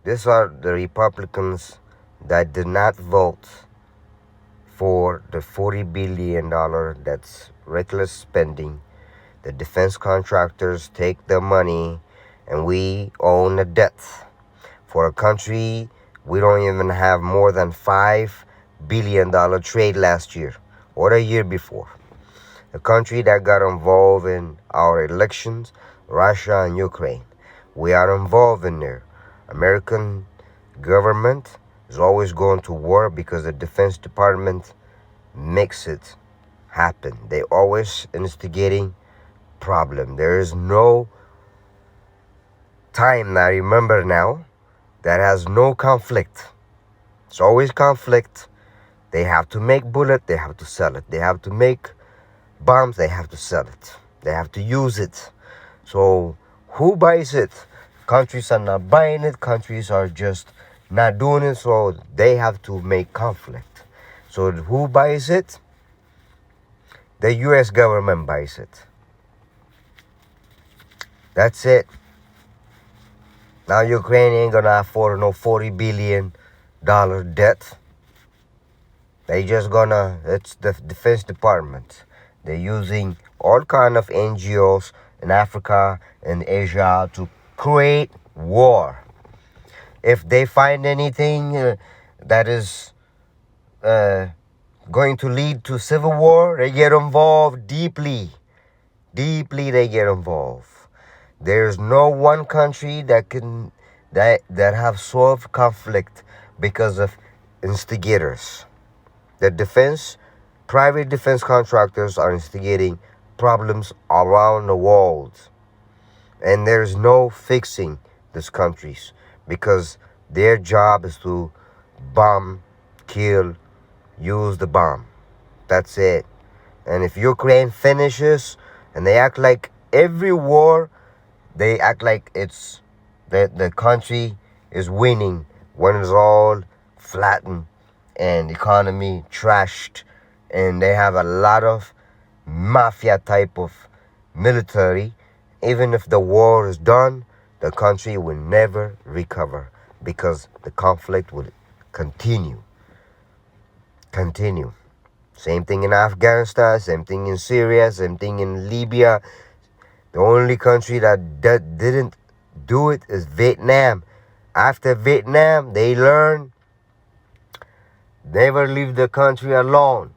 These are the Republicans that did not vote for the $40 billion that's reckless spending. The defense contractors take the money and we own the debt. For a country, we don't even have more than $5 billion trade last year or the year before. A country that got involved in our elections, Russia and Ukraine. We are involved in there. American government is always going to war because the Defense Department makes it happen. They always instigating problem. There is no time I remember now that has no conflict. It's always conflict. They have to make bullet, they have to sell it. They have to make bombs, they have to sell it. They have to use it. So who buys it? Countries are not buying it. Countries are just not doing it. So they have to make conflict. So who buys it? The U.S. government buys it. That's it. Now Ukraine ain't gonna afford no $40 billion debt. They just gonna, it's the Defense Department. They're using all kind of NGOs in Africa and Asia to create war. If they find anything that is going to lead to civil war, they get involved deeply. Deeply they get involved. There's no one country that can that have solved conflict because of instigators. The private defense contractors are instigating problems around the world. And there's no fixing these countries because their job is to bomb, kill, use the bomb. That's it. And if Ukraine finishes and they act like every war, they act like it's that the country is winning when it's all flattened and economy trashed, and they have a lot of mafia type of military. Even if the war is done, the country will never recover because the conflict will continue. Same thing in Afghanistan, same thing in Syria, same thing in Libya. The only country that didn't do it is Vietnam. After Vietnam, they learned never leave the country alone.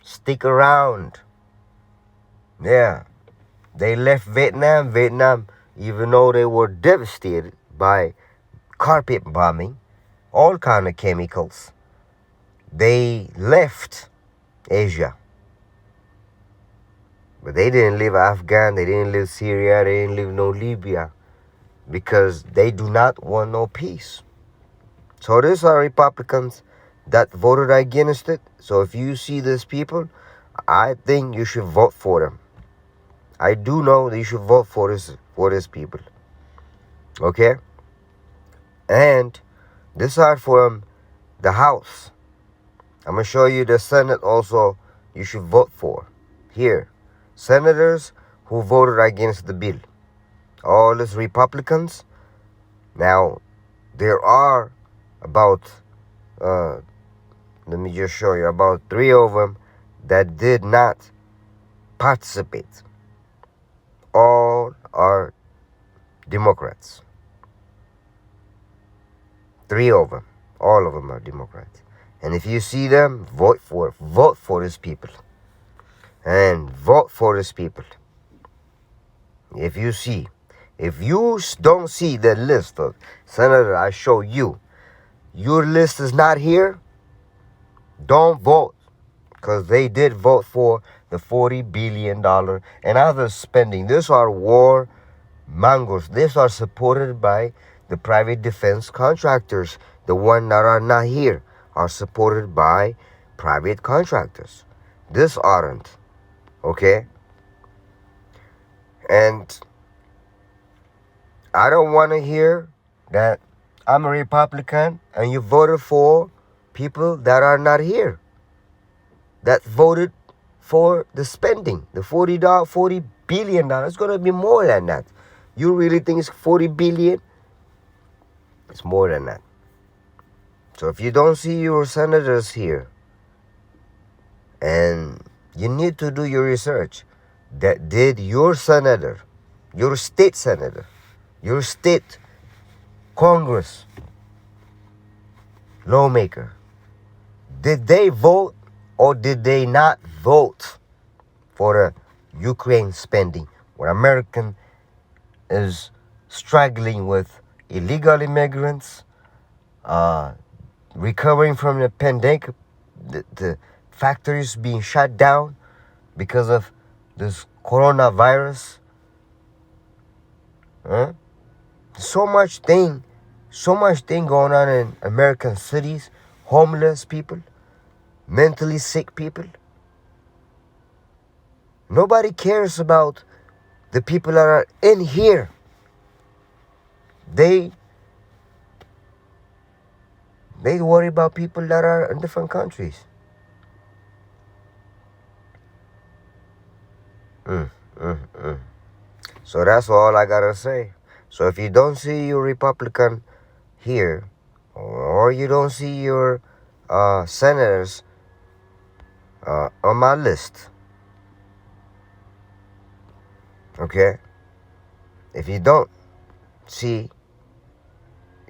Stick around. Yeah. They left Vietnam. Vietnam, even though they were devastated by carpet bombing, all kind of chemicals, they left Asia. But they didn't leave Afghan, they didn't leave Syria, they didn't leave no Libya because they do not want no peace. So these are Republicans that voted against it. So if you see these people, I think you should vote for them. I do know that you should vote for these people. Okay? And these are from the House. I'm going to show you the Senate also you should vote for. Here. Senators who voted against the bill. All these Republicans. Now, there are about, let me just show you, about 3 of them that did not participate. All are Democrats. 3 of them. All of them are Democrats. And if you see them, vote for these people. And vote for these people. If you don't see the list of senators I show you, your list is not here, don't vote. Because they did vote for the $40 billion and other spending. These are war mongers. These are supported by the private defense contractors. The ones that are not here are supported by private contractors. These aren't. Okay? And I don't want to hear that I'm a Republican and you voted for people that are not here, that voted for the spending, the $40 billion. It's going to be more than that. You really think it's $40 billion? It's more than that. So if you don't see your senators here, and you need to do your research, that did your senator, your state senator, your state Congress lawmaker, did they vote or did they not vote for the Ukraine spending, where American is struggling with illegal immigrants, recovering from the pandemic, the factories being shut down because of this coronavirus. Huh? So much thing going on in American cities. Homeless people, mentally sick people. Nobody cares about the people that are in here. They worry about people that are in different countries. So that's all I gotta say. So if you don't see your Republican here, or you don't see your senators on my list, okay? If you don't see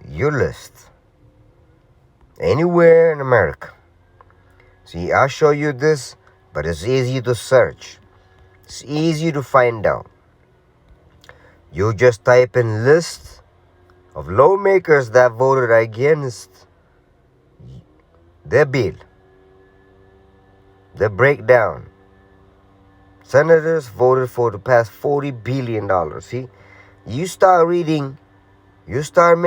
your list anywhere in America, see, I'll show you this, but it's easy to search. It's easy to find out. You just type in list of lawmakers that voted against the bill, the breakdown. Senators voted for the past $40 billion. See, you start reading, you start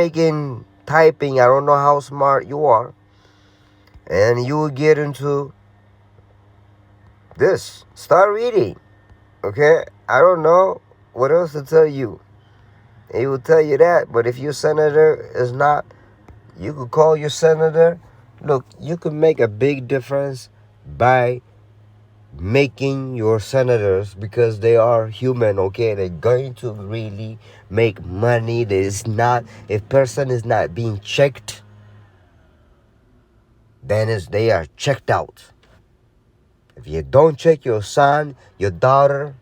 typing, I don't know how smart you are, and you will get into this. Start reading, okay? I don't know what else to tell you. He will tell you that, but if your senator is not, you could call your senator. Look, you can make a big difference by making your senators, because they are human, okay? They're going to really make money. If person is not being checked, then they are checked out. If you don't check your son, your daughter,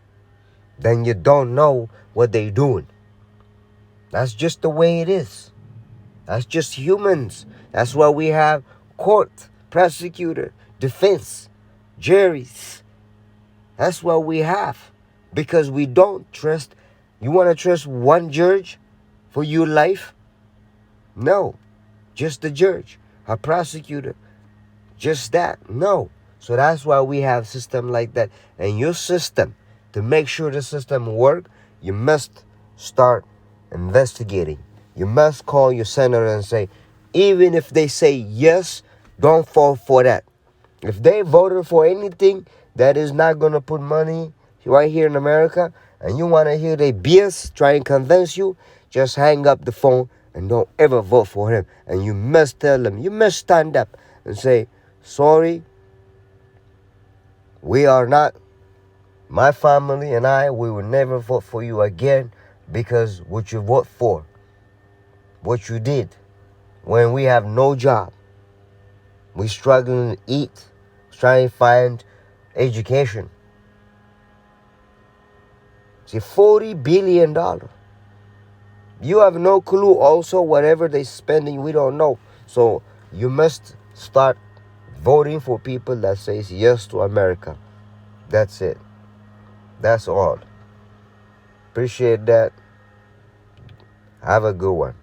then you don't know what they're doing. That's just the way it is. That's just humans. That's why we have court, prosecutor, defense, juries. That's what we have. Because we don't trust. You want to trust one judge for your life? No. Just the judge. A prosecutor. Just that. No. So that's why we have system like that. And your system, to make sure the system work, you must start investigating. You must call your senator and say, even if they say yes, don't fall for that. If they voted for anything that is not going to put money right here in America, and you want to hear their BS try and convince you, just hang up the phone and don't ever vote for him. And you must tell them, you must stand up and say, sorry, we are not, my family and I, we will never vote for you again, because what you vote for, what you did when we have no job, we struggling to eat, trying to find education. See, $40 billion. You have no clue also whatever they're spending, we don't know. So you must start voting for people that says yes to America. That's it. That's all. Appreciate that. Have a good one.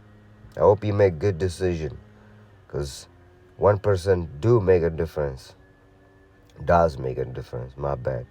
I hope you make good decision, because one person do make a difference. Does make a difference. My bad.